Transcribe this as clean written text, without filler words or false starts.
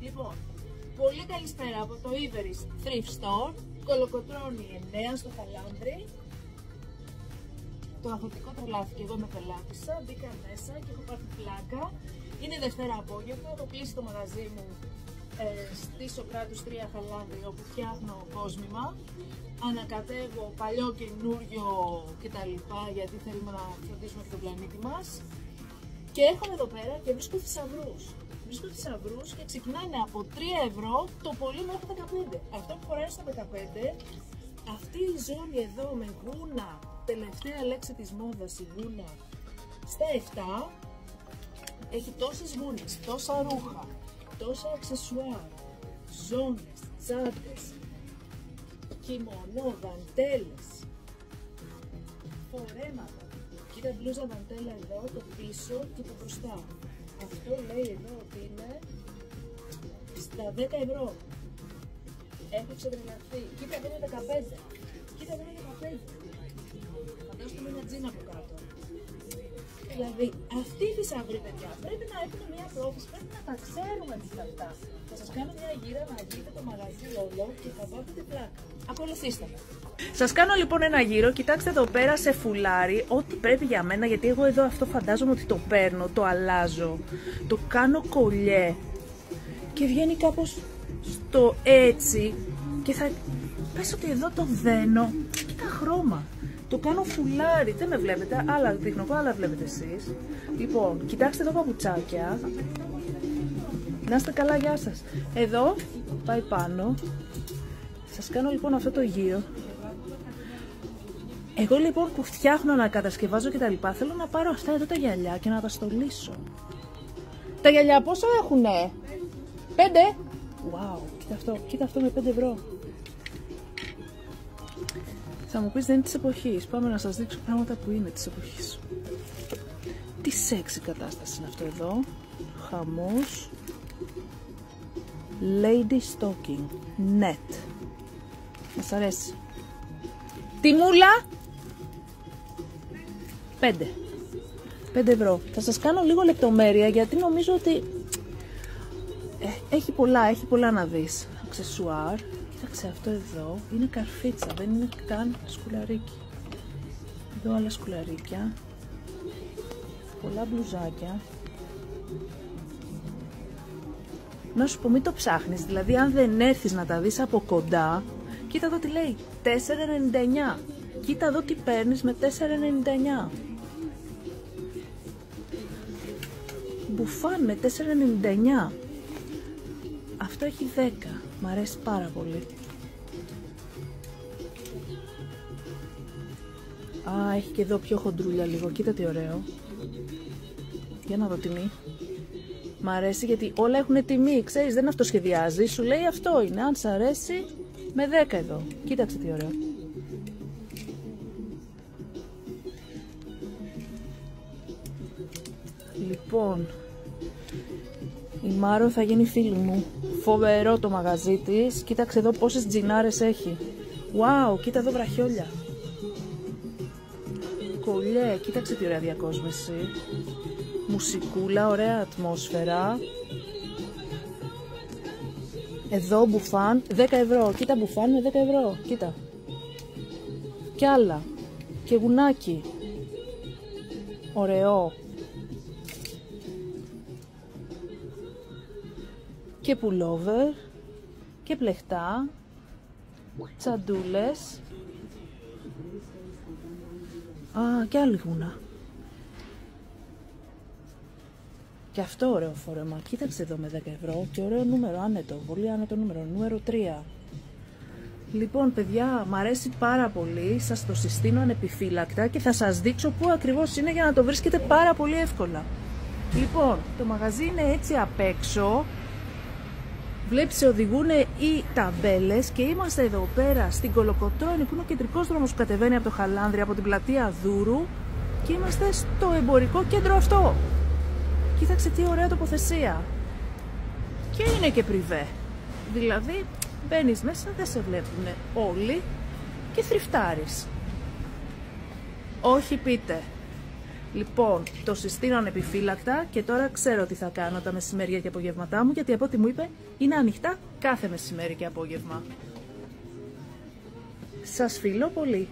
Λοιπόν, πολύ καλησπέρα από το Iberis Thrift Store, Κολοκοτρώνη 9 στο Χαλάνδρι. Το αγροτικό τρελάθηκε, εγώ με πελάτησα, μπήκα μέσα και έχω πάρει πλάκα. Είναι Δευτέρα απόγευμα, έχω κλείσει το μαγαζί μου στη Σοκράτους 3 Χαλάνδρι, όπου φτιάχνω κόσμημα. Ανακατεύω παλιό, καινούριο κτλ. Γιατί θέλουμε να φροντίσουμε τον πλανήτη μας. Και έρχομαι εδώ πέρα και βρίσκω θησαυρούς. Βρίσκω θησαυρούς και ξεκινάνε από 3 ευρώ το πολύ μέχρι 15. Αυτό που φοράει στα 15, αυτή η ζώνη εδώ με γούνα, τελευταία λέξη της μόδας η γούνα, στα 7, έχει τόσες γούνες, τόσα ρούχα, τόσα αξεσουάρ, ζώνες, τσάντες, κιμονό, δαντέλες, φορέματα. Κοίτα μπλούζα δαντέλα εδώ, το πίσω και το μπροστά. Αυτό λέει εδώ ότι είναι στα 10 ευρώ. Έχω ξετρελαθεί. Κοίτα εδώ είναι 15. Κοίτα εδώ είναι 15. Φαντάζομαι ένα τζιν από κάτω. Δηλαδή, αυτοί οι θησαυροί, παιδιά, πρέπει να έχουν μια πρόθεση, πρέπει να τα ξέρουμε τι θα αυτά. Θα σας κάνω μια γύρα να δείτε το μαγαζί όλο και θα βάλετε πλάκα. Ακολουθήστε με. Σας κάνω λοιπόν ένα γύρο, κοιτάξτε εδώ πέρα σε φουλάρι, ό,τι πρέπει για μένα, γιατί εγώ εδώ αυτό φαντάζομαι ότι το παίρνω, το αλλάζω, το κάνω κολλιέ και βγαίνει κάπως στο έτσι και θα πες ότι εδώ το δένω, κοίτα χρώμα. Το κάνω φουλάρι, δεν με βλέπετε, άλλα δείχνω εγώ, άλλα βλέπετε εσείς. Λοιπόν, κοιτάξτε εδώ παπουτσάκια. Να είστε καλά, γεια σας. Εδώ, πάει πάνω. Σας κάνω λοιπόν αυτό το γύρο. Εγώ λοιπόν που φτιάχνω, να κατασκευάζω και τα λοιπά, θέλω να πάρω αυτά εδώ τα γυαλιά και να τα στολίσω. Τα γυαλιά πόσο έχουνε? 5? Wow, κοίτα αυτό με 5 ευρώ. Θα μου πεις δεν είναι της εποχής. Πάμε να σας δείξω πράγματα που είναι της εποχής. Τι σεξι κατάσταση είναι αυτό εδώ. Χαμός. Lady Stocking. Net. Μας αρέσει. Τιμούλα. 5 ευρώ. Θα σας κάνω λίγο λεπτομέρεια γιατί νομίζω ότι έχει πολλά να δεις. Αξεσουάρ. Κοίταξε αυτό εδώ, είναι καρφίτσα, δεν είναι καν σκουλαρίκι. Εδώ άλλα σκουλαρίκια, πολλά μπλουζάκια. Να σου πω, μην το ψάχνεις, δηλαδή αν δεν έρθεις να τα δεις από κοντά, κοίτα εδώ τι λέει, 4,99. Κοίτα εδώ τι παίρνεις με 4,99. Μπουφάν με 4,99. Αυτό έχει 10. Μ' αρέσει πάρα πολύ. Α, έχει και εδώ πιο χοντρούλια λίγο. Κοίτα τι ωραίο. Για να δω τιμή. Μ' αρέσει γιατί όλα έχουν τιμή. Ξέρεις, δεν αυτοσχεδιάζει. Σου λέει αυτό είναι. Αν σ' αρέσει, με 10 εδώ. Κοίταξε τι ωραίο. Λοιπόν, η Μάρο θα γίνει φίλη μου. Φοβερό το μαγαζί της. Κοίταξε εδώ πόσες τζινάρες έχει. Wow, κοίτα εδώ βραχιόλια. Κολλιέ, κοίταξε τι ωραία διακόσμηση. Μουσικούλα, ωραία ατμόσφαιρα. Εδώ μπουφάν, 10 ευρώ. Κοίτα μπουφάν με 10 ευρώ. Κοίτα. Κι άλλα. Και γουνάκι. Ωραίο. Και πουλόβερ και πλεχτά, τσαντούλες. Α, και άλλη γούνα. Και αυτό ωραίο φόρεμα. Κοίταξε εδώ με 10 ευρώ και ωραίο νούμερο, άνετο, πολύ άνετο νούμερο, νούμερο 3. Λοιπόν, παιδιά, μ' αρέσει πάρα πολύ, σας το συστήνω ανεπιφύλακτα και θα σας δείξω πού ακριβώς είναι για να το βρίσκετε πάρα πολύ εύκολα. Λοιπόν, το μαγαζί είναι έτσι απ' έξω. Βλέπεις, σε οδηγούν οι ταμπέλες και είμαστε εδώ πέρα στην Κολοκοτρώνη που είναι ο κεντρικός δρόμος που κατεβαίνει από το Χαλάνδρι, από την πλατεία Δούρου και είμαστε στο εμπορικό κέντρο αυτό. Κοίταξε τι ωραία τοποθεσία. Και είναι και πριβέ. Δηλαδή μπαίνεις μέσα, δεν σε βλέπουν όλοι και θρυφτάρεις. Όχι πείτε. Λοιπόν, το συστήνω ανεπιφύλακτα και τώρα ξέρω τι θα κάνω τα μεσημέρια και απογεύματά μου, γιατί από ό,τι μου είπε είναι ανοιχτά κάθε μεσημέρι και απόγευμα. Σας φιλώ πολύ.